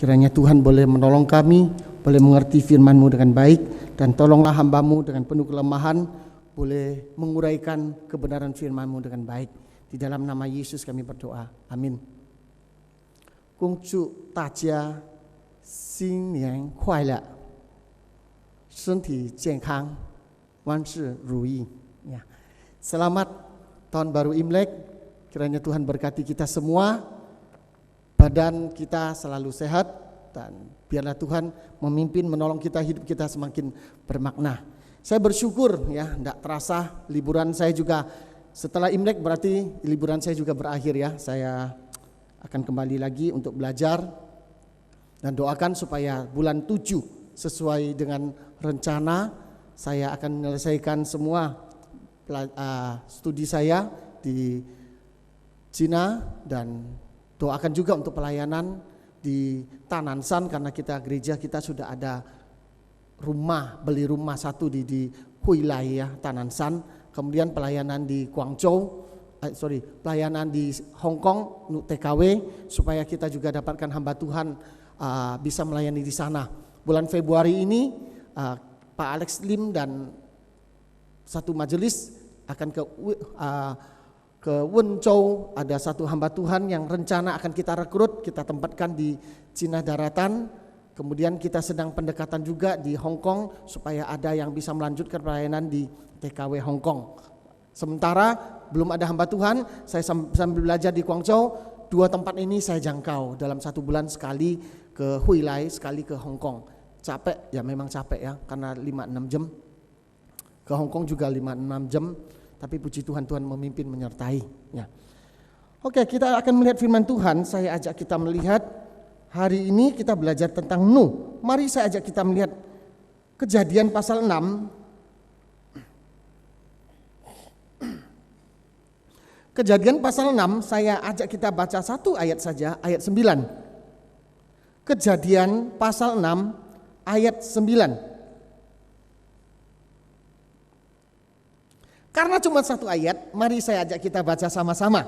Kiranya Tuhan boleh menolong kami, boleh mengerti firman-Mu dengan baik, dan tolonglah hamba-Mu dengan penuh kelemahan, boleh menguraikan kebenaran firman-Mu dengan baik. Di dalam nama Yesus kami berdoa. Amin. 恭祝大家新年快乐，身体健康，万事如意。Ya. Selamat tahun baru Imlek. Kiranya Tuhan berkati kita semua, badan kita selalu sehat, dan biarlah Tuhan memimpin, menolong kita, hidup kita semakin bermakna. Saya bersyukur ya, tidak terasa liburan saya juga setelah Imlek, berarti liburan saya juga berakhir ya. Saya akan kembali lagi untuk belajar, dan doakan supaya bulan 7 sesuai dengan rencana saya akan menyelesaikan semua studi saya di Cina, dan doakan juga untuk pelayanan di Tanansan, karena gereja kita sudah ada rumah, beli rumah satu di Huilai ya, Tanansan. Kemudian pelayanan di pelayanan di Hong Kong, TKW, supaya kita juga dapatkan hamba Tuhan bisa melayani di sana. Bulan Februari ini Pak Alex Lim dan satu majelis akan ke Wenzhou, ada satu hamba Tuhan yang rencana akan kita rekrut, kita tempatkan di Cina Daratan. Kemudian kita sedang pendekatan juga di Hong Kong supaya ada yang bisa melanjutkan pelayanan di TKW Hong Kong. Sementara belum ada hamba Tuhan, saya sambil belajar di Guangzhou, 2 tempat ini saya jangkau dalam 1 bulan, sekali ke Huilai, sekali ke Hong Kong. Capek ya, memang capek ya, karena 5-6 jam. Ke Hong Kong juga 5-6 jam, tapi puji Tuhan, Tuhan memimpin, menyertai ya. Oke, kita akan melihat firman Tuhan. Saya ajak kita melihat, hari ini kita belajar tentang Nuh. Mari saya ajak kita melihat Kejadian pasal 6. Kejadian pasal 6, saya ajak kita baca 1 ayat saja, ayat 9. Kejadian pasal 6 ayat 9. Karena cuma 1 ayat, mari saya ajak kita baca sama-sama.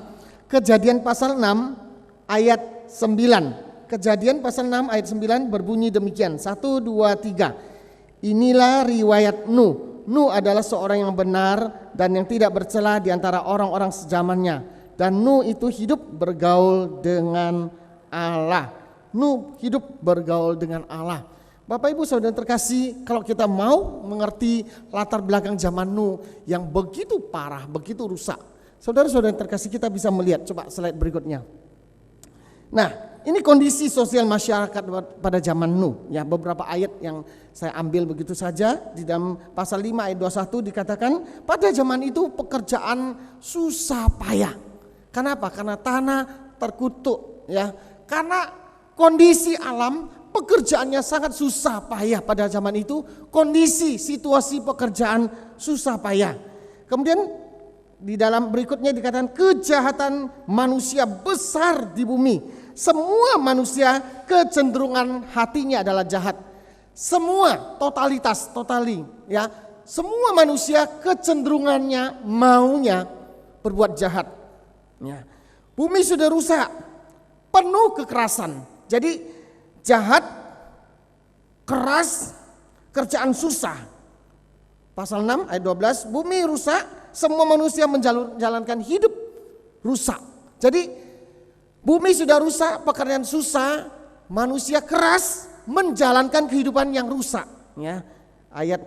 Kejadian pasal 6 ayat 9. Kejadian pasal 6 ayat 9 berbunyi demikian. 1, 2, 3. Inilah riwayat Nuh. Nuh adalah seorang yang benar dan yang tidak bercela di antara orang-orang sezamannya. Dan Nuh itu hidup bergaul dengan Allah. Nuh hidup bergaul dengan Allah. Bapak Ibu Saudara terkasih, kalau kita mau mengerti latar belakang zaman Nuh yang begitu parah, begitu rusak, saudara-saudara terkasih, kita bisa melihat, coba slide berikutnya. Nah, ini kondisi sosial masyarakat pada zaman Nuh. Ya, beberapa ayat yang saya ambil begitu saja. Di dalam pasal 5 ayat 21 dikatakan, pada zaman itu pekerjaan susah payah. Kenapa? Karena tanah terkutuk ya. Karena kondisi alam, pekerjaannya sangat susah payah pada zaman itu. Kondisi situasi pekerjaan susah payah. Kemudian di dalam berikutnya dikatakan kejahatan manusia besar di bumi. Semua manusia kecenderungan hatinya adalah jahat. Semua ya. Semua manusia kecenderungannya maunya berbuat jahat. Ya. Bumi sudah rusak, penuh kekerasan. Jadi jahat, keras, kerjaan susah. Pasal 6 ayat 12, bumi rusak, semua manusia menjalankan hidup rusak. Jadi bumi sudah rusak, pekerjaan susah, manusia keras menjalankan kehidupan yang rusak. Ya. Ayat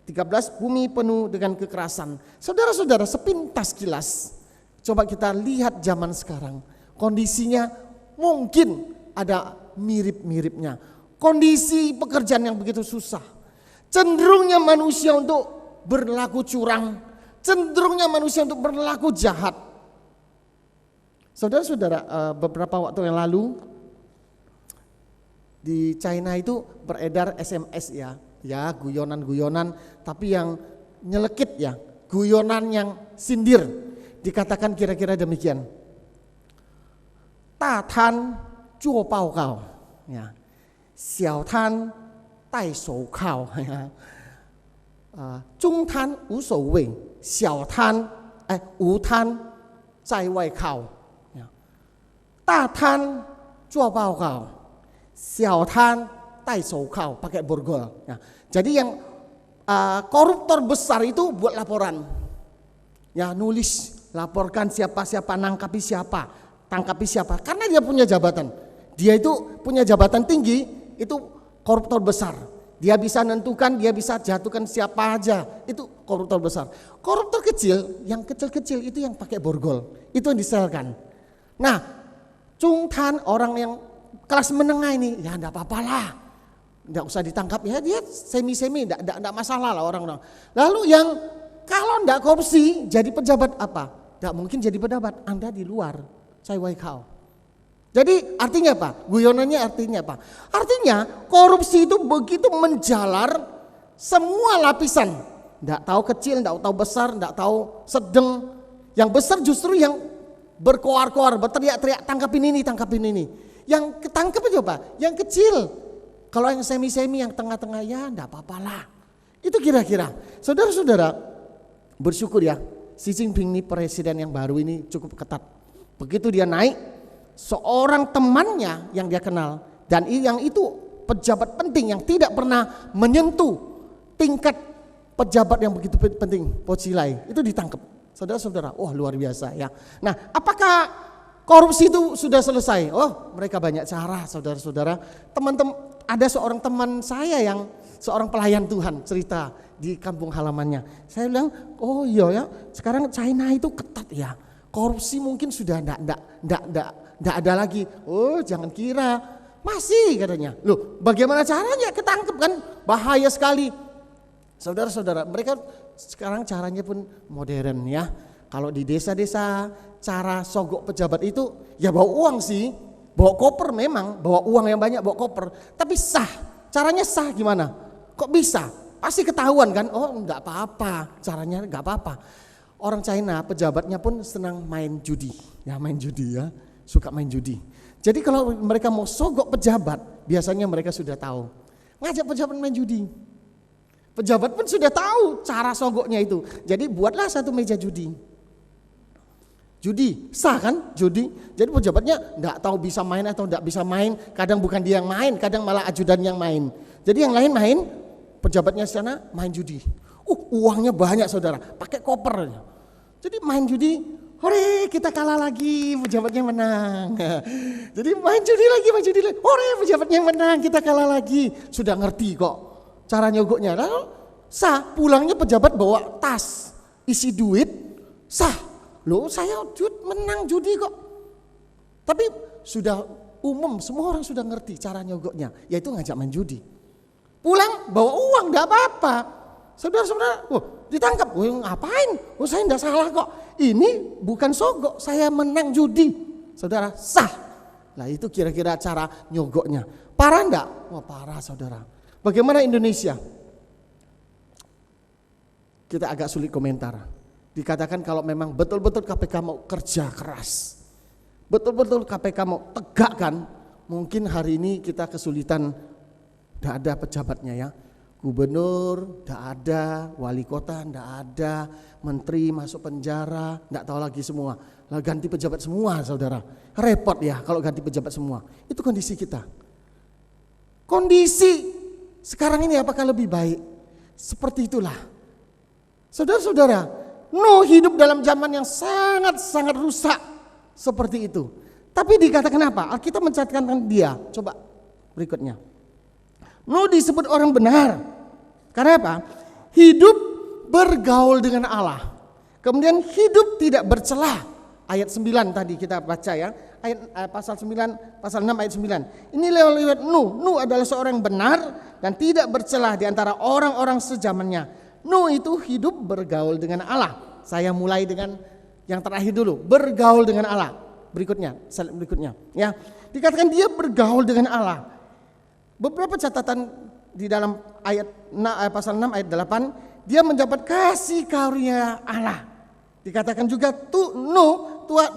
13, bumi penuh dengan kekerasan. Saudara-saudara, sepintas kilas, coba kita lihat zaman sekarang. Kondisinya mungkin ada mirip-miripnya. Kondisi pekerjaan yang begitu susah. Cenderungnya manusia untuk berlaku curang. Cenderungnya manusia untuk berlaku jahat. Saudara-saudara, beberapa waktu yang lalu di China itu beredar SMS ya, guyonan-guyonan, tapi yang nyelekit ya, guyonan yang sindir. Dikatakan kira-kira demikian. Datan zuo bao gao, ya. Xiao tan dai shou kao, ya. Zhong tan wu shou wei, xiao tan wu tan zai wai kao. 大贪做报告， xiao tan tai shou kao, pakai borgol. Ya. Jadi yang koruptor besar itu buat laporan. Ya, nulis, laporkan siapa-siapa, tangkapi siapa. Karena dia punya jabatan. Dia itu punya jabatan tinggi, itu koruptor besar. Dia bisa nentukan, dia bisa jatuhkan siapa aja. Itu koruptor besar. Koruptor kecil, yang kecil-kecil itu yang pakai borgol. Itu yang diselkan. Nah, Cungtan orang yang kelas menengah ini, ya enggak apa-apalah. Enggak usah ditangkap, ya dia semi-semi, enggak masalah lah orang-orang. Lalu yang kalau enggak korupsi jadi pejabat apa? Enggak mungkin jadi pejabat, Anda di luar. Cai Wai Kau. Jadi artinya apa? Guyonannya artinya apa? Artinya korupsi itu begitu menjalar semua lapisan. Enggak tahu kecil, enggak tahu besar, enggak tahu sedang. Yang besar justru yang berkoar-koar, berteriak-teriak, tangkapin ini. Yang ketangkep aja apa? Yang kecil. Kalau yang semi-semi, yang tengah-tengah, ya enggak apa-apalah. Itu kira-kira. Saudara-saudara, bersyukur ya, Xi Jinping ini presiden yang baru ini cukup ketat. Begitu dia naik, seorang temannya yang dia kenal, dan yang itu pejabat penting yang tidak pernah menyentuh tingkat pejabat yang begitu penting, Po Xilai, itu ditangkap. Saudara-saudara, wah luar biasa ya. Nah, apakah korupsi itu sudah selesai? Oh, mereka banyak cara, saudara-saudara. Teman-teman, ada seorang teman saya yang seorang pelayan Tuhan cerita di kampung halamannya. Saya bilang, oh iya ya, sekarang China itu ketat ya. Korupsi mungkin sudah enggak ada lagi. Oh, jangan kira. Masih katanya. Loh, bagaimana caranya? Ketangkep kan? Bahaya sekali. Saudara-saudara, mereka sekarang caranya pun modern ya. Kalau di desa-desa cara sogok pejabat itu ya bawa uang sih. Bawa koper memang, bawa uang yang banyak, bawa koper. Tapi sah, caranya sah gimana? Kok bisa? Pasti ketahuan kan? Oh enggak apa-apa, caranya enggak apa-apa. Orang China pejabatnya pun senang main judi. Ya main judi ya, suka main judi. Jadi kalau mereka mau sogok pejabat, biasanya mereka sudah tahu. Ngajak pejabat main judi. Pejabat pun sudah tahu cara sogoknya itu. Jadi buatlah satu meja judi. Judi, sah kan judi? Jadi pejabatnya enggak tahu bisa main atau enggak bisa main. Kadang bukan dia yang main, kadang malah ajudan yang main. Jadi yang lain main, pejabatnya sana main judi. Uangnya banyak saudara, pakai koper. Jadi main judi, hore kita kalah lagi, pejabatnya menang. Jadi main judi lagi, hore pejabatnya menang, kita kalah lagi. Sudah ngerti kok cara nyogoknya. Lalu sah, pulangnya pejabat bawa tas isi duit, sah. Loh saya menang judi kok. Tapi sudah umum, semua orang sudah ngerti cara nyogoknya, yaitu ngajak main judi. Pulang bawa uang, enggak apa-apa. Saudara-saudara, ditangkap, ngapain? Saya enggak salah kok. Ini bukan sogok, saya menang judi. Saudara, sah. Nah itu kira-kira cara nyogoknya. Parah enggak? Wah parah saudara. Bagaimana Indonesia? Kita agak sulit komentar. Dikatakan kalau memang betul-betul KPK mau kerja keras, betul-betul KPK mau tegakkan, mungkin hari ini kita kesulitan, tidak ada pejabatnya ya. Gubernur tidak ada, wali kota tidak ada, menteri masuk penjara, tidak tahu lagi semua. Lalu ganti pejabat semua saudara, repot ya kalau ganti pejabat semua. Itu kondisi kita. Kondisi sekarang ini apakah lebih baik? Seperti itulah. Saudara-saudara, Nuh hidup dalam zaman yang sangat-sangat rusak seperti itu. Tapi dikatakan apa? Alkitab mencatatkan dia. Coba berikutnya. Nuh disebut orang benar. Karena apa? Hidup bergaul dengan Allah. Kemudian hidup tidak bercelah. Ayat 9 tadi kita baca ya. Ayat pasal 9, pasal 6 ayat 9. Ini lewat Nuh. Nuh adalah seorang yang benar dan tidak bercelah di antara orang-orang sezamannya. Nuh itu hidup bergaul dengan Allah. Saya mulai dengan yang terakhir dulu, bergaul dengan Allah. Berikutnya ya. Dikatakan dia bergaul dengan Allah. Beberapa catatan di dalam ayat pasal 6 ayat 8, dia mendapat kasih karunia Allah. Dikatakan juga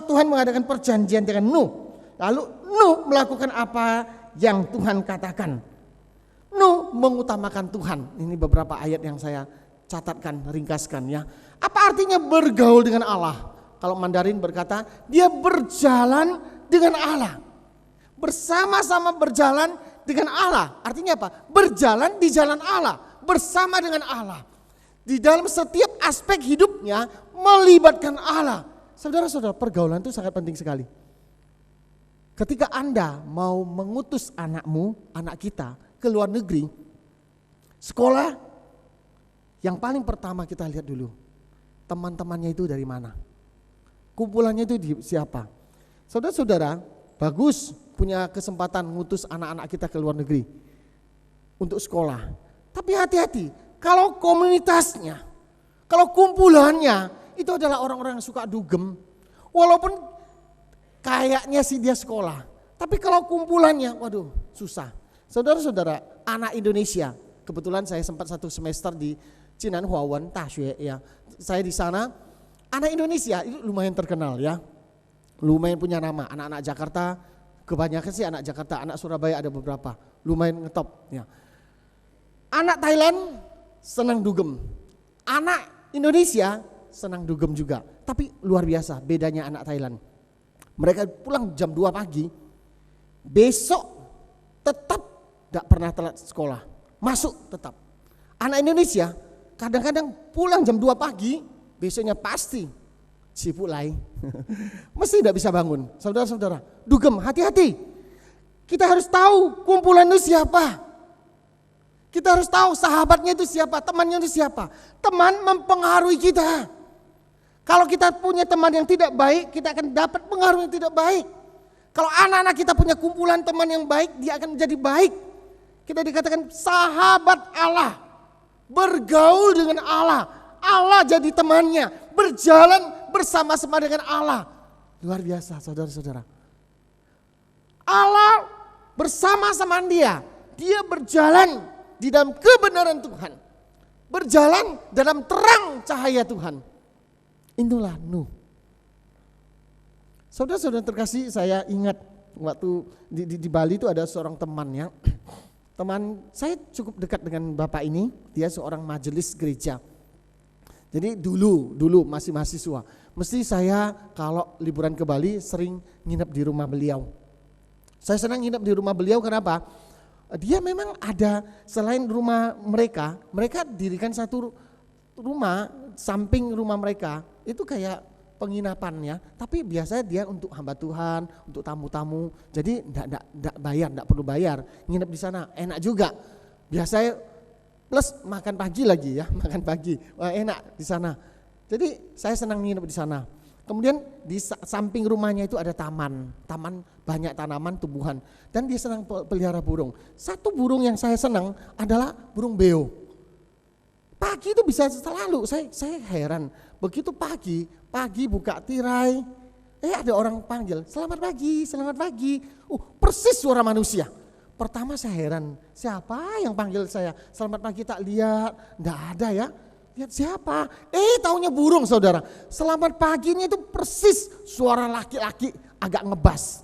Tuhan mengadakan perjanjian dengan Nuh. Lalu Nuh melakukan apa yang Tuhan katakan. Nuh mengutamakan Tuhan. Ini beberapa ayat yang saya catatkan, ringkaskan ya. Apa artinya bergaul dengan Allah? Kalau Mandarin berkata, dia berjalan dengan Allah. Bersama-sama berjalan dengan Allah. Artinya apa? Berjalan di jalan Allah, bersama dengan Allah. Di dalam setiap aspek hidupnya melibatkan Allah. Saudara-saudara, pergaulan itu sangat penting sekali. Ketika Anda mau mengutus anakmu, anak kita ke luar negeri, sekolah, yang paling pertama kita lihat dulu, teman-temannya itu dari mana? Kumpulannya itu siapa? Saudara-saudara, bagus punya kesempatan mengutus anak-anak kita ke luar negeri untuk sekolah. Tapi hati-hati, kalau komunitasnya, kalau kumpulannya itu adalah orang-orang yang suka dugem, walaupun kayaknya sih dia sekolah, tapi kalau kumpulannya, waduh susah. Saudara-saudara, anak Indonesia, kebetulan saya sempat 1 semester di Jinan Huawen Daxue ya. Saya di sana, anak Indonesia itu lumayan terkenal ya. Lumayan punya nama, anak-anak Jakarta, kebanyakan sih anak Jakarta, anak Surabaya ada beberapa, lumayan ngetop ya. Anak Thailand senang dugem, anak Indonesia senang dugem juga. Tapi luar biasa bedanya anak Thailand. Mereka pulang jam 2 pagi, besok tetap tidak pernah telat sekolah, masuk tetap. Anak Indonesia kadang-kadang pulang jam 2 pagi, besoknya pasti sibuk lain. Mesti tidak bisa bangun. Saudara-saudara, dugem, hati-hati. Kita harus tahu kumpulan itu siapa. Kita harus tahu sahabatnya itu siapa, temannya itu siapa. Teman mempengaruhi kita. Kalau kita punya teman yang tidak baik, kita akan dapat pengaruh yang tidak baik. Kalau anak-anak kita punya kumpulan teman yang baik, dia akan menjadi baik. Kita dikatakan sahabat Allah, bergaul dengan Allah. Allah jadi temannya, berjalan bersama-sama dengan Allah. Luar biasa saudara-saudara. Allah bersama-sama dia berjalan di dalam kebenaran Tuhan, berjalan dalam terang cahaya Tuhan. Itulah Nuh. Saudara-saudara terkasih, saya ingat waktu di Bali itu ada seorang temannya. Teman saya cukup dekat dengan bapak ini, dia seorang majelis gereja. Jadi dulu masih mahasiswa, mesti saya kalau liburan ke Bali sering nginep di rumah beliau. Saya senang nginep di rumah beliau, kenapa? Dia memang ada, selain rumah mereka dirikan satu rumah samping rumah mereka, itu kayak penginapan ya, tapi biasanya dia untuk hamba Tuhan, untuk tamu-tamu, jadi enggak perlu bayar, nginep di sana, enak juga. Biasanya plus makan pagi lagi ya, makan pagi, wah enak di sana. Jadi saya senang nginep di sana. Kemudian di samping rumahnya itu ada taman banyak tanaman tumbuhan, dan dia senang pelihara burung. Satu burung yang saya senang adalah burung beo. Pagi itu bisa selalu, saya heran, begitu pagi buka tirai, ada orang panggil, selamat pagi, persis suara manusia. Pertama saya heran, siapa yang panggil saya, selamat pagi, tak lihat, enggak ada ya. Lihat siapa? Taunya burung saudara. Selamat paginya itu persis suara laki-laki agak ngebas.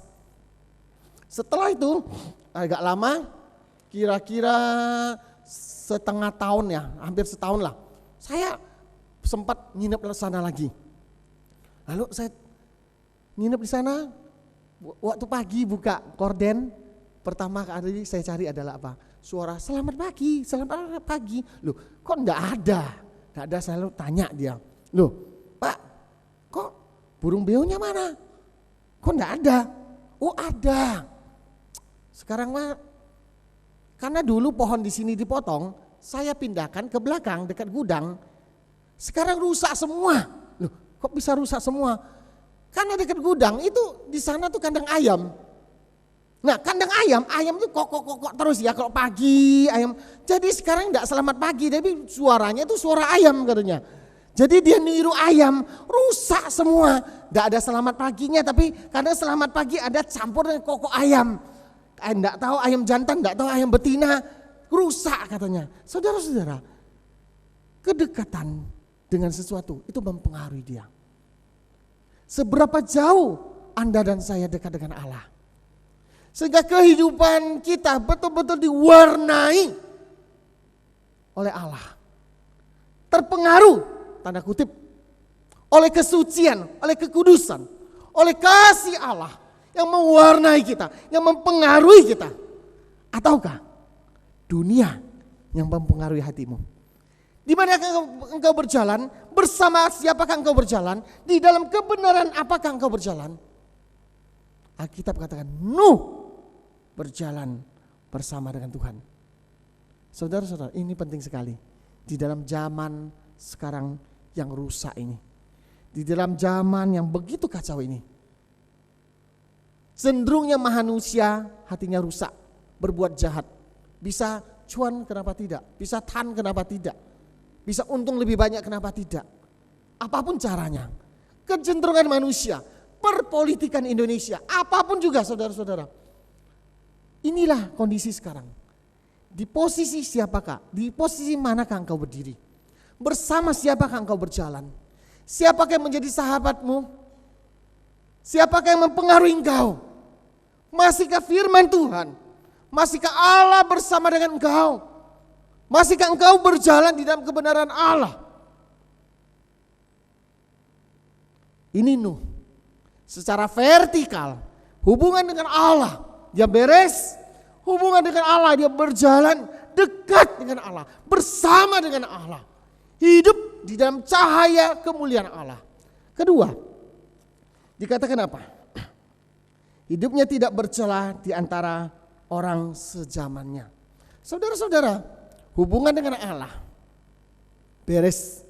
Setelah itu agak lama, kira-kira setengah tahun ya, hampir setahun lah. Saya sempat nginep di sana lagi. Lalu saya nginep di sana, waktu pagi buka korden, pertama kali saya cari adalah apa? Suara selamat pagi. Loh, kok enggak ada? Enggak ada, saya lalu tanya dia. Loh, Pak, kok burung beonya mana? Kok enggak ada? Oh, ada. Sekarang mah karena dulu pohon di sini dipotong, saya pindahkan ke belakang dekat gudang. Sekarang rusak semua. Loh, kok bisa rusak semua? Karena dekat gudang itu di sana tuh kandang ayam. Nah, kandang ayam itu kok terus ya kalau pagi ayam. Jadi sekarang enggak selamat pagi, tapi suaranya itu suara ayam katanya. Jadi dia niru ayam, rusak semua. Enggak ada selamat paginya, tapi karena selamat pagi ada campur dengan kok ayam. Enggak tahu ayam jantan, enggak tahu ayam betina, rusak katanya. Saudara-saudara, kedekatan dengan sesuatu itu mempengaruhi dia. Seberapa jauh Anda dan saya dekat dengan Allah, sehingga kehidupan kita betul-betul diwarnai oleh Allah. Terpengaruh, tanda kutip, oleh kesucian, oleh kekudusan, oleh kasih Allah yang mewarnai kita, yang mempengaruhi kita. Ataukah dunia yang mempengaruhi hatimu? Di mana engkau berjalan? Bersama siapakah engkau berjalan? Di dalam kebenaran apakah engkau berjalan? Alkitab katakan Nuh berjalan bersama dengan Tuhan. Saudara-saudara, ini penting sekali. Di dalam zaman sekarang yang rusak ini. Di dalam zaman yang begitu kacau ini. Cenderungnya manusia hatinya rusak, berbuat jahat. Bisa cuan kenapa tidak? Bisa tan kenapa tidak? Bisa untung lebih banyak kenapa tidak? Apapun caranya. Kecenderungan manusia, perpolitikan Indonesia, apapun juga saudara-saudara. Inilah kondisi sekarang. Di posisi siapakah? Di posisi manakah engkau berdiri? Bersama siapakah engkau berjalan? Siapakah yang menjadi sahabatmu? Siapakah yang mempengaruhi engkau? Masihkah firman Tuhan? Masihkah Allah bersama dengan engkau? Masihkah engkau berjalan di dalam kebenaran Allah? Ini Nuh. Secara vertikal, hubungan dengan Allah, dia beres. Hubungan dengan Allah, dia berjalan dekat dengan Allah, bersama dengan Allah. Hidup di dalam cahaya kemuliaan Allah. Kedua, dikatakan apa? Hidupnya tidak bercela di antara orang sezamannya. Saudara-saudara, hubungan dengan Allah beres.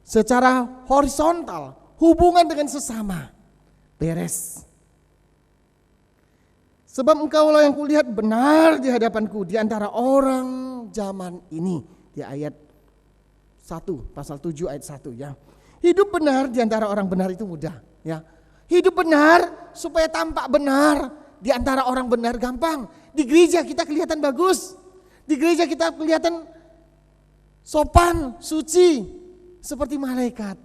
Secara horizontal, hubungan dengan sesama beres. Sebab engkaulah yang kulihat benar di hadapanku di antara orang zaman ini. Di ayat 1, pasal 7 ayat 1 ya. Hidup benar di antara orang benar itu mudah ya. Hidup benar supaya tampak benar di antara orang benar gampang. Di gereja kita kelihatan bagus. Di gereja kita kelihatan sopan, suci seperti malaikat.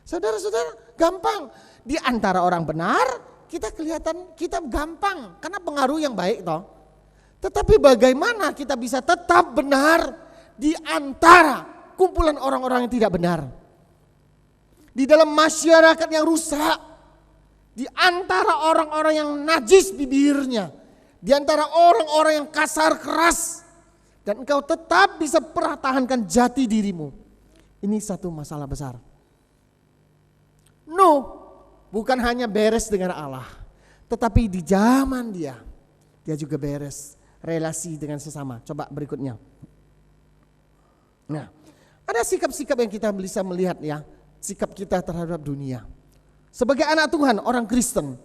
Saudara-saudara, gampang. Di antara orang benar kita kelihatan kita gampang karena pengaruh yang baik toh. Tetapi bagaimana kita bisa tetap benar di antara kumpulan orang-orang yang tidak benar? Di dalam masyarakat yang rusak, di antara orang-orang yang najis bibirnya, di antara orang-orang yang kasar keras, dan engkau tetap bisa pertahankan jati dirimu. Ini satu masalah besar. Nuh bukan hanya beres dengan Allah, tetapi di zaman dia juga beres relasi dengan sesama. Coba berikutnya. Nah, ada sikap-sikap yang kita bisa melihat ya, sikap kita terhadap dunia. Sebagai anak Tuhan, orang Kristen,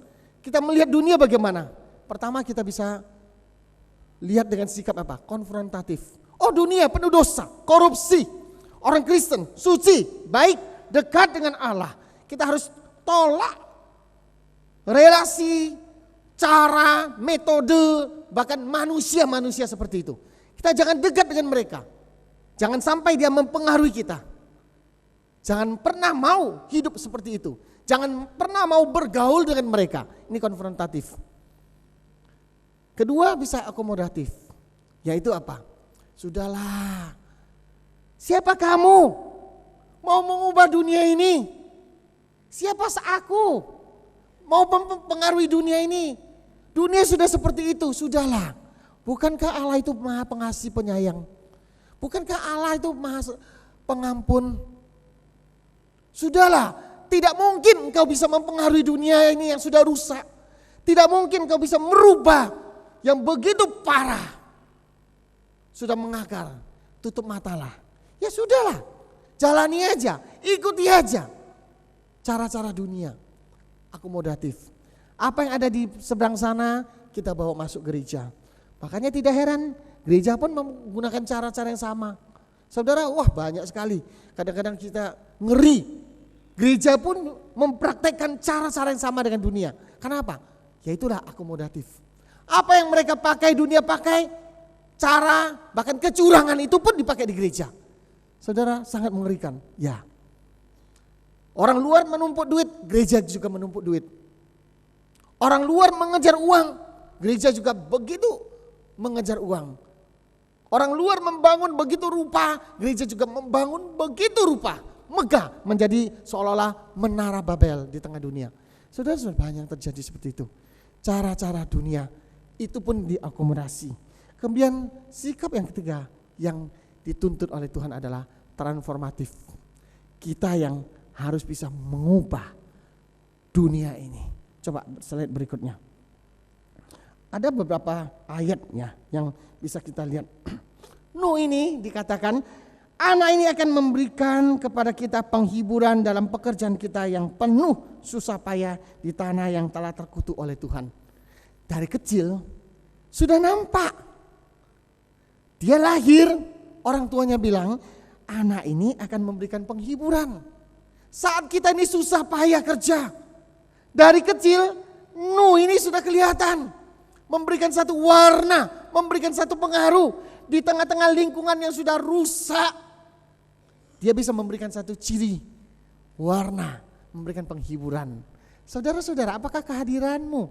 kita melihat dunia bagaimana? Pertama kita bisa lihat dengan sikap apa? Konfrontatif. Oh, dunia penuh dosa, korupsi. Orang Kristen suci, baik, dekat dengan Allah. Kita harus tolak relasi, cara, metode, bahkan manusia-manusia seperti itu. Kita jangan dekat dengan mereka. Jangan sampai dia mempengaruhi kita. Jangan pernah mau hidup seperti itu. Jangan pernah mau bergaul dengan mereka. Ini konfrontatif. Kedua bisa akomodatif. Yaitu apa? Sudahlah. Siapa kamu? Mau mengubah dunia ini? Siapa aku? Mau mempengaruhi dunia ini? Dunia sudah seperti itu, sudahlah. Bukankah Allah itu Maha Pengasih Penyayang? Bukankah Allah itu Maha Pengampun? Sudahlah, tidak mungkin engkau bisa mempengaruhi dunia ini yang sudah rusak. Tidak mungkin engkau bisa merubah yang begitu parah. Sudah mengakar, tutup matalah. Ya sudahlah, jalani aja, ikuti aja cara-cara dunia. Akomodatif. Apa yang ada di seberang sana kita bawa masuk gereja. Makanya tidak heran gereja pun menggunakan cara-cara yang sama. Saudara, wah banyak sekali. Kadang-kadang kita ngeri. Gereja pun mempraktekkan cara-cara yang sama dengan dunia. Kenapa? Ya itulah akomodatif. Apa yang mereka pakai, dunia pakai, cara bahkan kecurangan itu pun dipakai di gereja. Saudara, sangat mengerikan. Ya. Orang luar menumpuk duit, gereja juga menumpuk duit. Orang luar mengejar uang, gereja juga begitu mengejar uang. Orang luar membangun begitu rupa, gereja juga membangun begitu rupa. Megah menjadi seolah-olah menara Babel di tengah dunia. Saudara, sudah banyak terjadi seperti itu. Cara-cara dunia itu pun diakomodasi. Kemudian sikap yang ketiga yang dituntut oleh Tuhan adalah transformatif. Kita yang harus bisa mengubah dunia ini. Coba slide berikutnya. Ada beberapa ayatnya yang bisa kita lihat. Nuh ini dikatakan, anak ini akan memberikan kepada kita penghiburan dalam pekerjaan kita yang penuh susah payah di tanah yang telah terkutuk oleh Tuhan. Dari kecil sudah nampak. Dia lahir, orang tuanya bilang, anak ini akan memberikan penghiburan. Saat kita ini susah payah kerja, dari kecil Nuh ini sudah kelihatan. Memberikan satu warna, memberikan satu pengaruh. Di tengah-tengah lingkungan yang sudah rusak, dia bisa memberikan satu ciri, warna, memberikan penghiburan. Saudara-saudara, apakah kehadiranmu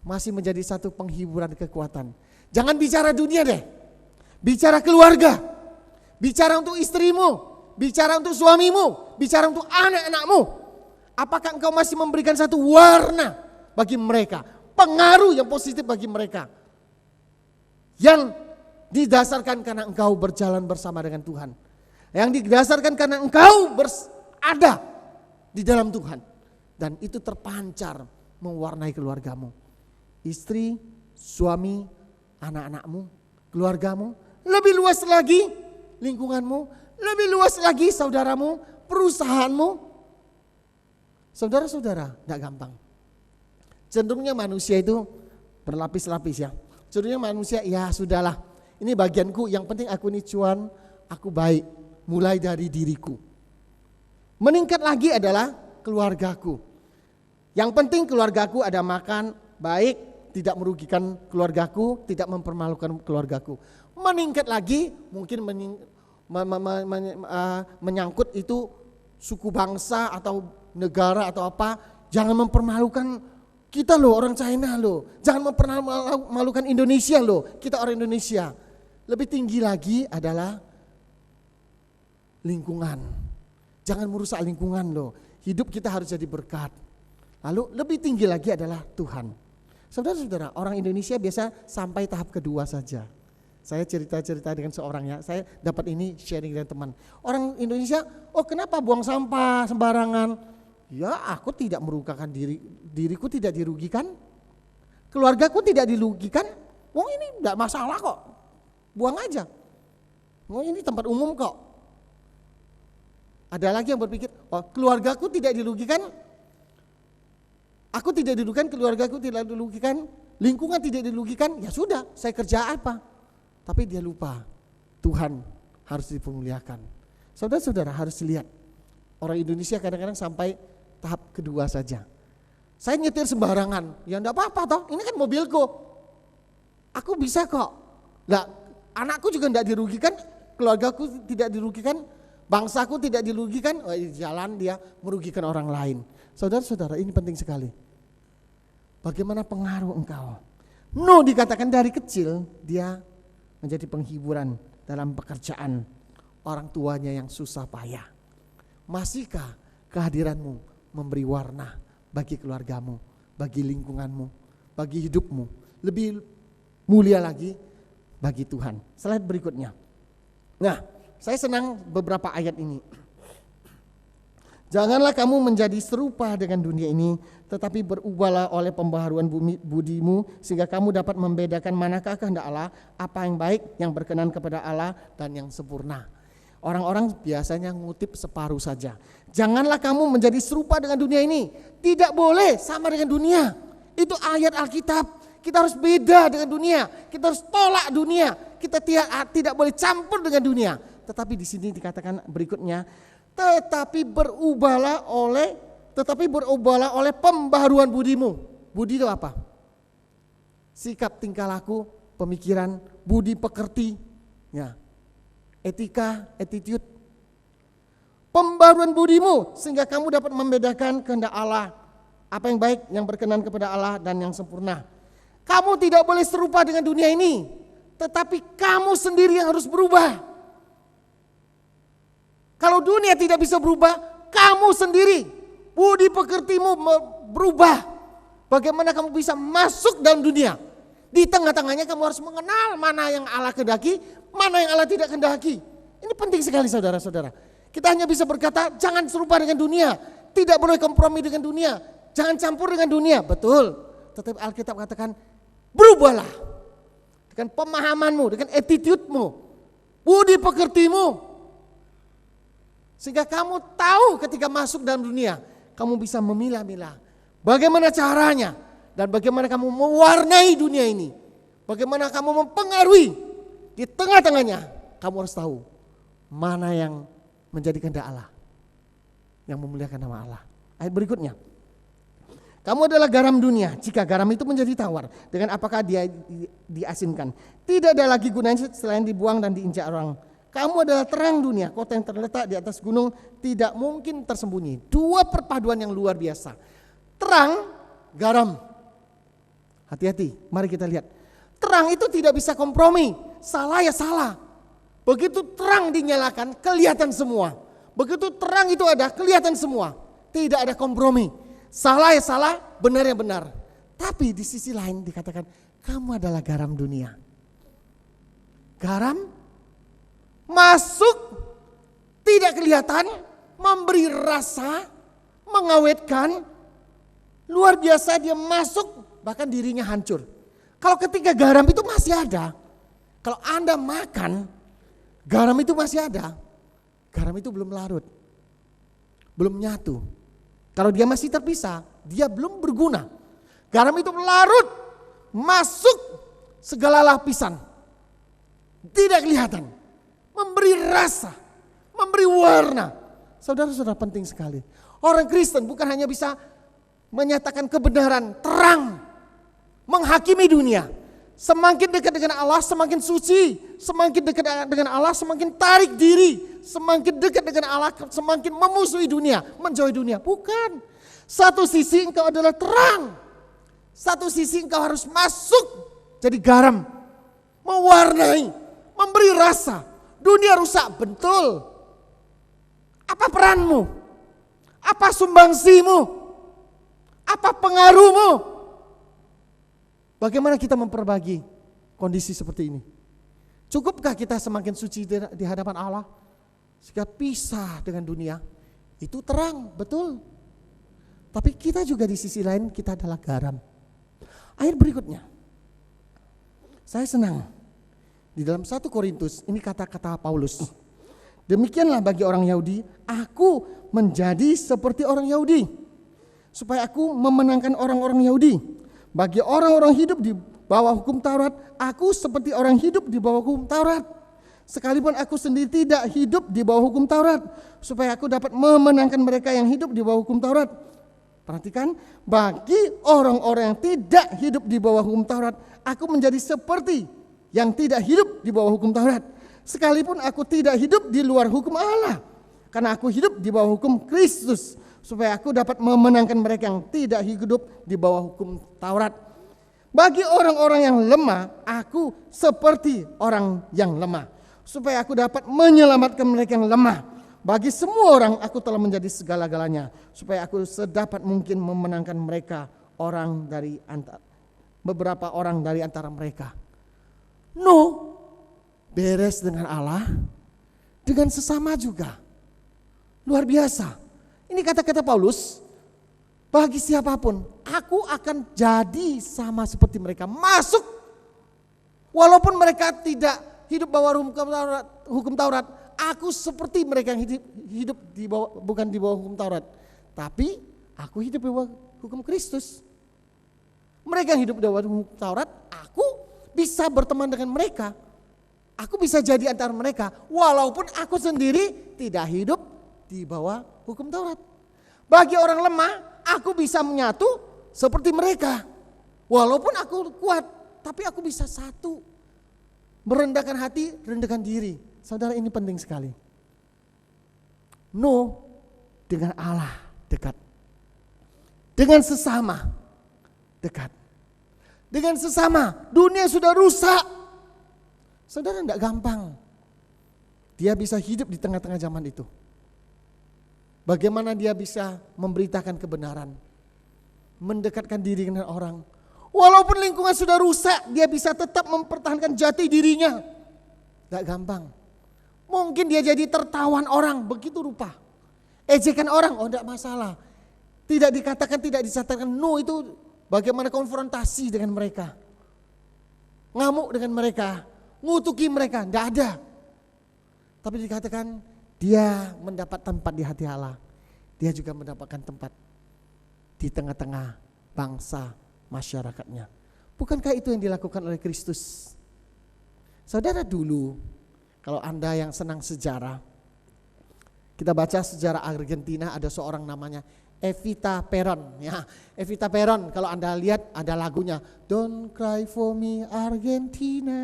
masih menjadi satu penghiburan kekuatan? Jangan bicara dunia deh, bicara keluarga, bicara untuk istrimu, bicara untuk suamimu, bicara untuk anak-anakmu. Apakah engkau masih memberikan satu warna bagi mereka, pengaruh yang positif bagi mereka, yang didasarkan karena engkau berjalan bersama dengan Tuhan, yang didasarkan karena engkau ada di dalam Tuhan, dan itu terpancar mewarnai keluargamu, istri, suami, anak-anakmu, keluargamu, lebih luas lagi lingkunganmu, lebih luas lagi saudaramu, perusahaanmu. Saudara-saudara, tidak gampang. Cenderungnya manusia itu berlapis-lapis ya. Cenderungnya manusia, ya sudahlah, ini bagianku, yang penting aku ini cuan, aku baik, mulai dari diriku. Meningkat lagi adalah keluargaku. Yang penting keluargaku ada makan, baik, tidak merugikan keluargaku, tidak mempermalukan keluargaku. Meningkat lagi mungkin menyangkut itu suku bangsa atau negara atau apa, jangan mempermalukan kita loh, orang China loh, jangan mempermalukan Indonesia loh, kita orang Indonesia. Lebih tinggi lagi adalah lingkungan. Jangan merusak lingkungan loh. Hidup kita harus jadi berkat. Lalu lebih tinggi lagi adalah Tuhan. Saudara-saudara, orang Indonesia biasa sampai tahap kedua saja. Saya cerita-cerita dengan seorang ya, saya dapat ini sharing dengan teman. Orang Indonesia, oh kenapa buang sampah sembarangan? Ya aku tidak merugikan diriku tidak dirugikan. Keluargaku tidak dirugikan. Wong ini tidak masalah kok. Buang aja. Wong ini tempat umum kok. Ada lagi yang berpikir, oh keluargaku tidak dirugikan. Aku tidak dirugikan, keluargaku tidak dirugikan, lingkungan tidak dirugikan. Ya sudah, saya kerja apa? Tapi dia lupa, Tuhan harus dipermuliakan. Saudara-saudara harus lihat, orang Indonesia kadang-kadang sampai tahap kedua saja. Saya nyetir sembarangan, ya enggak apa-apa toh, ini kan mobilku. Aku bisa kok. Lah, anakku juga enggak dirugikan, keluargaku tidak dirugikan, bangsaku tidak dirugikan, jalan dia merugikan orang lain. Saudara-saudara, ini penting sekali. Bagaimana pengaruh engkau? Nuh dikatakan dari kecil dia menjadi penghiburan dalam pekerjaan orang tuanya yang susah payah. Masihkah kehadiranmu memberi warna bagi keluargamu, bagi lingkunganmu, bagi hidupmu, lebih mulia lagi bagi Tuhan? Slide berikutnya. Nah, saya senang beberapa ayat ini. Janganlah kamu menjadi serupa dengan dunia ini, tetapi berubahlah oleh pembaharuan budimu, sehingga kamu dapat membedakan manakah kehendak Allah, apa yang baik, yang berkenan kepada Allah, dan yang sempurna. Orang-orang biasanya ngutip separuh saja. Janganlah kamu menjadi serupa dengan dunia ini. Tidak boleh sama dengan dunia. Itu ayat Alkitab. Kita harus beda dengan dunia. Kita harus tolak dunia. Kita tidak boleh campur dengan dunia. Tetapi di sini dikatakan berikutnya, tetapi berubahlah oleh pembaharuan budimu. Budi itu apa? Sikap, tingkah laku, pemikiran, budi pekerti, ya. Etika, attitude. Pembaruan budimu sehingga kamu dapat membedakan kehendak Allah, apa yang baik, yang berkenan kepada Allah, dan yang sempurna. Kamu tidak boleh serupa dengan dunia ini, tetapi kamu sendiri yang harus berubah. Kalau dunia tidak bisa berubah, kamu sendiri, budi pekertimu berubah. Bagaimana kamu bisa masuk dalam dunia? Di tengah-tengahnya kamu harus mengenal mana yang Allah kehendaki, mana yang Allah tidak kehendaki. Ini penting sekali saudara-saudara. Kita hanya bisa berkata jangan serupa dengan dunia, tidak boleh kompromi dengan dunia, jangan campur dengan dunia. Betul, tetapi Alkitab katakan berubahlah dengan pemahamanmu, dengan attitude-mu, budi pekertimu. Sehingga kamu tahu ketika masuk dalam dunia, kamu bisa memilah-milah. Bagaimana caranya dan bagaimana kamu mewarnai dunia ini. Bagaimana kamu mempengaruhi di tengah-tengahnya. Kamu harus tahu mana yang menjadi kehendak Allah, yang memuliakan nama Allah. Ayat berikutnya. Kamu adalah garam dunia. Jika garam itu menjadi tawar, dengan apakah dia diasinkan? Tidak ada lagi gunanya selain dibuang dan diinjak orang. Kamu adalah terang dunia, kota yang terletak di atas gunung, tidak mungkin tersembunyi. Dua perpaduan yang luar biasa. Terang, garam. Hati-hati, mari kita lihat. Terang itu tidak bisa kompromi, salah ya salah. Begitu terang dinyalakan, kelihatan semua. Begitu terang itu ada, kelihatan semua. Tidak ada kompromi. Salah ya salah, benar ya benar. Tapi di sisi lain dikatakan, kamu adalah garam dunia. Garam masuk, tidak kelihatan, memberi rasa, mengawetkan. Luar biasa dia masuk, bahkan dirinya hancur. Kalau ketika garam itu masih ada, kalau Anda makan, garam itu masih ada, garam itu belum larut, belum nyatu. Kalau dia masih terpisah, dia belum berguna. Garam itu larut, masuk segala lapisan, tidak kelihatan, memberi rasa, memberi warna. Saudara-saudara, penting sekali. Orang Kristen bukan hanya bisa menyatakan kebenaran, terang, menghakimi dunia. Semakin dekat dengan Allah, semakin suci. Semakin dekat dengan Allah, semakin tarik diri. Semakin dekat dengan Allah, semakin memusuhi dunia, menjauhi dunia. Bukan. Satu sisi engkau adalah terang. Satu sisi engkau harus masuk jadi garam. Mewarnai, memberi rasa. Dunia rusak, betul. Apa peranmu? Apa sumbangsimu? Apa pengaruhmu? Bagaimana kita memperbagi kondisi seperti ini? Cukupkah kita semakin suci di hadapan Allah sehingga pisah dengan dunia? Itu terang, betul. Tapi kita juga di sisi lain kita adalah garam. Ayat berikutnya. Saya senang di dalam 1 Korintus ini kata-kata Paulus. Demikianlah bagi orang Yahudi, aku menjadi seperti orang Yahudi supaya aku memenangkan orang-orang Yahudi. Bagi orang-orang hidup di bawah hukum Taurat, aku seperti orang hidup di bawah hukum Taurat. Sekalipun aku sendiri tidak hidup di bawah hukum Taurat, supaya aku dapat memenangkan mereka yang hidup di bawah hukum Taurat. Perhatikan, bagi orang-orang yang tidak hidup di bawah hukum Taurat, aku menjadi seperti yang tidak hidup di bawah hukum Taurat. Sekalipun aku tidak hidup di luar hukum Allah, karena aku hidup di bawah hukum Kristus, supaya aku dapat memenangkan mereka yang tidak hidup di bawah hukum Taurat. Bagi orang-orang yang lemah, aku seperti orang yang lemah, supaya aku dapat menyelamatkan mereka yang lemah. Bagi semua orang aku telah menjadi segala-galanya, supaya aku sedapat mungkin memenangkan mereka, beberapa orang dari antara mereka. No, beres dengan Allah, dengan sesama juga. Luar biasa. Ini kata-kata Paulus, bagi siapapun, aku akan jadi sama seperti mereka. Masuk, walaupun mereka tidak hidup bawah hukum Taurat, aku seperti mereka yang hidup di bawah, bukan di bawah hukum Taurat, tapi aku hidup di bawah hukum Kristus. Mereka yang hidup di bawah hukum Taurat, aku bisa berteman dengan mereka. Aku bisa jadi antara mereka, walaupun aku sendiri tidak hidup di bawah hukum Taurat. Bagi orang lemah, aku bisa menyatu seperti mereka. Walaupun aku kuat, tapi aku bisa satu. Merendahkan hati, rendahkan diri. Saudara, ini penting sekali. No, dengan Allah dekat. Dengan sesama dekat. Dengan sesama, dunia sudah rusak. Saudara, tidak gampang. Dia bisa hidup di tengah-tengah zaman itu. Bagaimana dia bisa memberitakan kebenaran, mendekatkan diri dengan orang, Walaupun lingkungan sudah rusak, dia bisa tetap mempertahankan jati dirinya. Gak gampang. Mungkin dia jadi tertawan orang, begitu rupa. Ejekan orang, oh gak masalah. Tidak dikatakan, tidak dicatatkan, no, itu bagaimana konfrontasi dengan mereka. Ngamuk dengan mereka, ngutuki mereka, gak ada. Tapi dikatakan dia mendapat tempat di hati Allah. Dia juga mendapatkan tempat di tengah-tengah bangsa masyarakatnya. Bukankah itu yang dilakukan oleh Kristus? Saudara, dulu kalau Anda yang senang sejarah, kita baca sejarah Argentina, ada seorang namanya Evita Peron. Ya, Evita Peron, kalau Anda lihat ada lagunya Don't Cry For Me Argentina.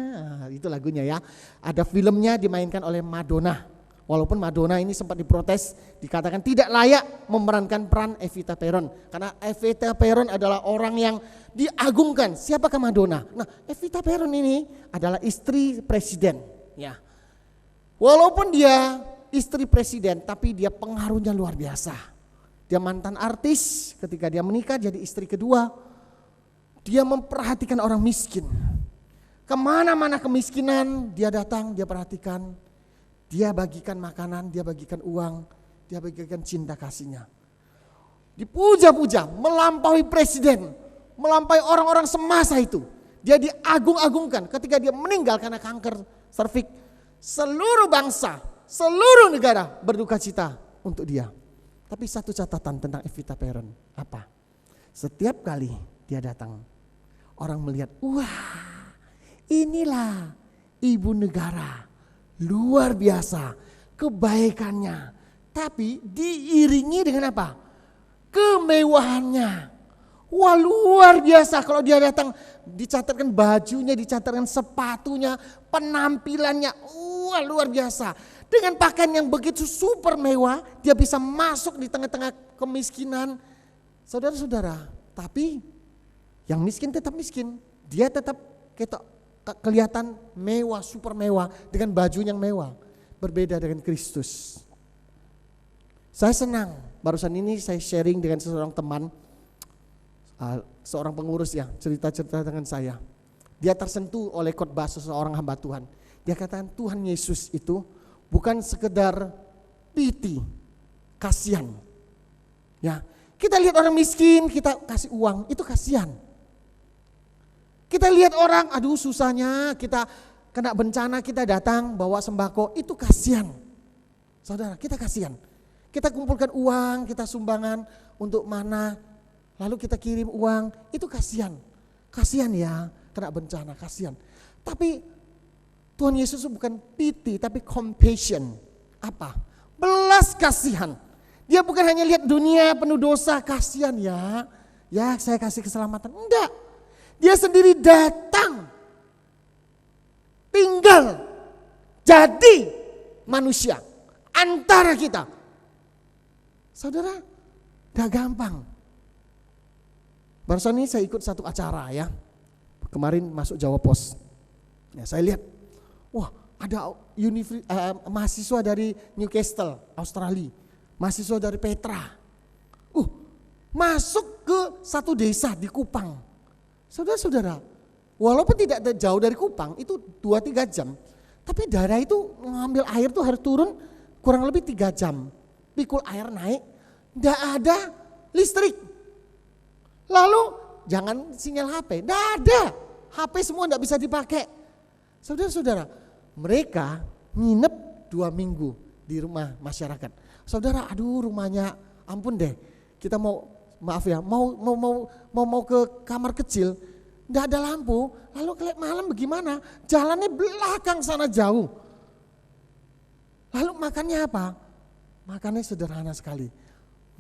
Itu lagunya ya. Ada filmnya dimainkan oleh Madonna. Walaupun Madonna ini sempat diprotes, dikatakan tidak layak memerankan peran Evita Peron. Karena Evita Peron adalah orang yang diagungkan. Siapakah Madonna? Nah, Evita Peron ini adalah istri presiden. Ya. Walaupun dia istri presiden, tapi dia pengaruhnya luar biasa. Dia mantan artis, ketika dia menikah jadi istri kedua. Dia memperhatikan orang miskin. Kemana-mana kemiskinan dia datang, dia perhatikan. Dia bagikan makanan, dia bagikan uang, dia bagikan cinta kasihnya. Dipuja-puja, melampaui presiden, melampaui orang-orang semasa itu. Dia diagung-agungkan ketika dia meninggal karena kanker serviks. Seluruh bangsa, seluruh negara berduka cita untuk dia. Tapi satu catatan tentang Evita Peron, apa? Setiap kali dia datang, orang melihat, wah inilah ibu negara. Luar biasa kebaikannya, tapi diiringi dengan apa? Kemewahannya. Wah luar biasa kalau dia datang, dicatatkan bajunya, dicatatkan sepatunya, penampilannya, wah luar biasa. Dengan pakaian yang begitu super mewah, dia bisa masuk di tengah-tengah kemiskinan. Saudara-saudara, tapi yang miskin tetap miskin, dia tetap kelihatan mewah, super mewah dengan baju yang mewah. Berbeda dengan Kristus. Saya senang, barusan ini saya sharing dengan seorang teman, seorang pengurus ya, cerita-cerita dengan saya. Dia tersentuh oleh khotbah seseorang hamba Tuhan. Dia katakan Tuhan Yesus itu bukan sekedar pity, kasihan. Ya, kita lihat orang miskin, kita kasih uang, itu kasihan. Kita lihat orang, aduh susahnya, kita kena bencana, kita datang bawa sembako, itu kasihan. Saudara, kita kasihan. Kita kumpulkan uang, kita sumbangan untuk mana, lalu kita kirim uang, itu kasihan. Kasihan ya, kena bencana, kasihan. Tapi Tuhan Yesus bukan pity, tapi compassion. Apa? Belas kasihan. Dia bukan hanya lihat dunia penuh dosa, kasihan ya. Ya saya kasih keselamatan, enggak. Dia sendiri datang, tinggal, jadi manusia antara kita. Saudara, gak gampang. Barusan ini saya ikut satu acara ya, kemarin masuk Jawa Pos. Ya, saya lihat, wah ada mahasiswa dari Newcastle, Australia, mahasiswa dari Petra, masuk ke satu desa di Kupang. Saudara-saudara, walaupun tidak jauh dari Kupang, itu 2-3 jam. Tapi daerah itu mengambil air tuh harus turun kurang lebih 3 jam. Pikul air naik, tidak ada listrik. Lalu jangan sinyal HP, tidak ada. HP semua tidak bisa dipakai. Saudara-saudara, mereka nginep 2 minggu di rumah masyarakat. Saudara, aduh rumahnya ampun deh, kita mau ke kamar kecil, tidak ada lampu, lalu kelihatan malam bagaimana? Jalannya belakang sana jauh. Lalu makannya apa? Makannya sederhana sekali.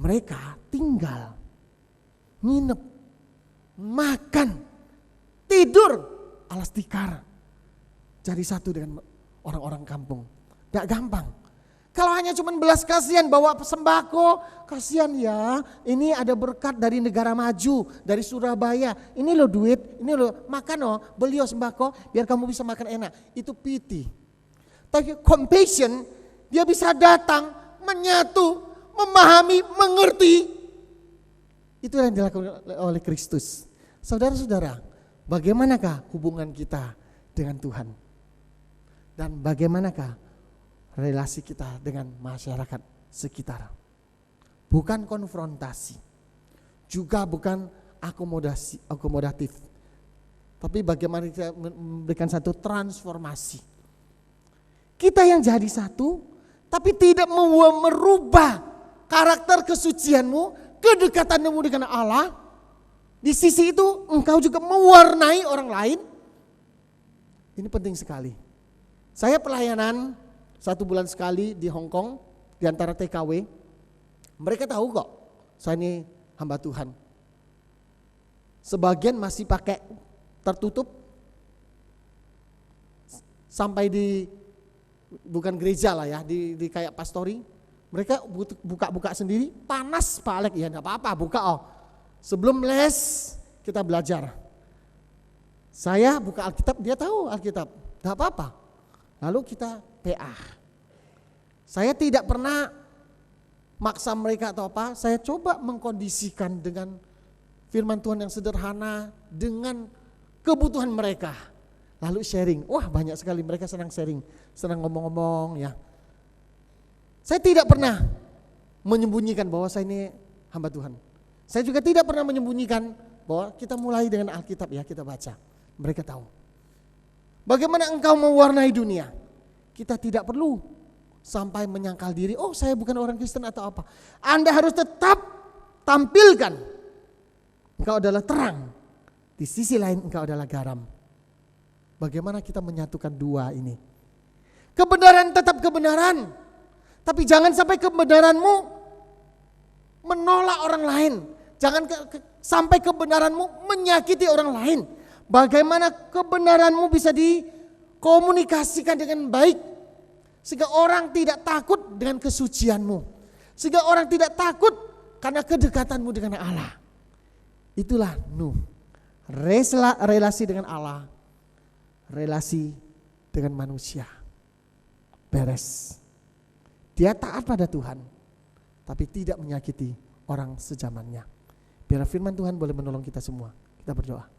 Mereka tinggal, nginep, makan, tidur, alas tikar. Jadi satu dengan orang-orang kampung. Tidak gampang. Kalau hanya cuma belas kasihan bawa sembako, kasihan ya. Ini ada berkat dari negara maju, dari Surabaya. Ini lo duit, ini lo makan beli sembako biar kamu bisa makan enak. Itu pity. Tapi compassion, dia bisa datang, menyatu, memahami, mengerti. Itu yang dilakukan oleh Kristus. Saudara-saudara, bagaimanakah hubungan kita dengan Tuhan? Dan bagaimanakah relasi kita dengan masyarakat sekitar? Bukan konfrontasi, juga bukan akomodatif, tapi bagaimana kita memberikan satu transformasi. Kita yang jadi satu, tapi tidak merubah karakter kesucianmu, kedekatanmu dengan Allah. Di sisi itu engkau juga mewarnai orang lain. Ini penting sekali. Saya pelayanan 1 bulan sekali di Hong Kong, di antara TKW. Mereka tahu kok, saya ini hamba Tuhan. Sebagian masih pakai tertutup, sampai di, bukan gereja lah ya, di kayak pastori. Mereka buka-buka sendiri, panas Pak Alek, ya enggak apa-apa, buka Sebelum les kita belajar. Saya buka Alkitab, dia tahu Alkitab, enggak apa-apa. Lalu kita PA. Saya tidak pernah maksa mereka atau apa, saya coba mengkondisikan dengan firman Tuhan yang sederhana dengan kebutuhan mereka. Lalu sharing, wah banyak sekali mereka senang sharing, senang ngomong-ngomong ya. Saya tidak pernah menyembunyikan bahwa saya ini hamba Tuhan. Saya juga tidak pernah menyembunyikan bahwa kita mulai dengan Alkitab ya, kita baca. Mereka tahu. Bagaimana engkau mewarnai dunia? Kita tidak perlu sampai menyangkal diri, oh saya bukan orang Kristen atau apa. Anda harus tetap tampilkan engkau adalah terang. Di sisi lain engkau adalah garam. Bagaimana kita menyatukan dua ini? Kebenaran tetap kebenaran. Tapi jangan sampai kebenaranmu menolak orang lain. Jangan sampai kebenaranmu menyakiti orang lain. Bagaimana kebenaranmu bisa dikomunikasikan dengan baik. Sehingga orang tidak takut dengan kesucianmu. Sehingga orang tidak takut karena kedekatanmu dengan Allah. Itulah Nuh. Relasi dengan Allah. Relasi dengan manusia. Beres. Dia taat pada Tuhan, tapi tidak menyakiti orang sezamannya. Biar firman Tuhan boleh menolong kita semua. Kita berdoa.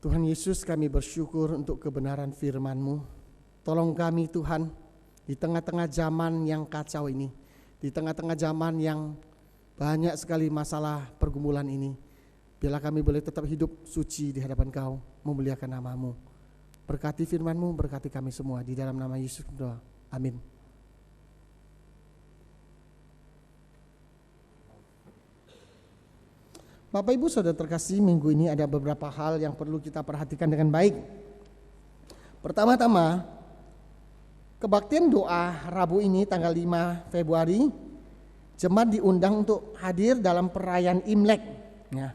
Tuhan Yesus, kami bersyukur untuk kebenaran firman-Mu. Tolong kami Tuhan, di tengah-tengah zaman yang kacau ini, di tengah-tengah zaman yang banyak sekali masalah pergumulan ini. Biarlah kami boleh tetap hidup suci di hadapan Kau, memuliakan nama-Mu. Berkati firman-Mu, berkati kami semua. Di dalam nama Yesus berdoa. Amin. Bapak Ibu Saudara terkasih, minggu ini ada beberapa hal yang perlu kita perhatikan dengan baik. Pertama-tama, kebaktian doa Rabu ini tanggal 5 Februari, jemaat diundang untuk hadir dalam perayaan Imlek. Ya.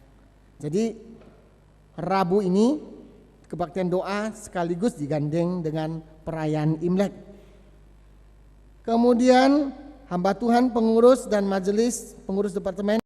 Jadi Rabu ini kebaktian doa sekaligus digandeng dengan perayaan Imlek. Kemudian hamba Tuhan, pengurus dan majelis, pengurus departemen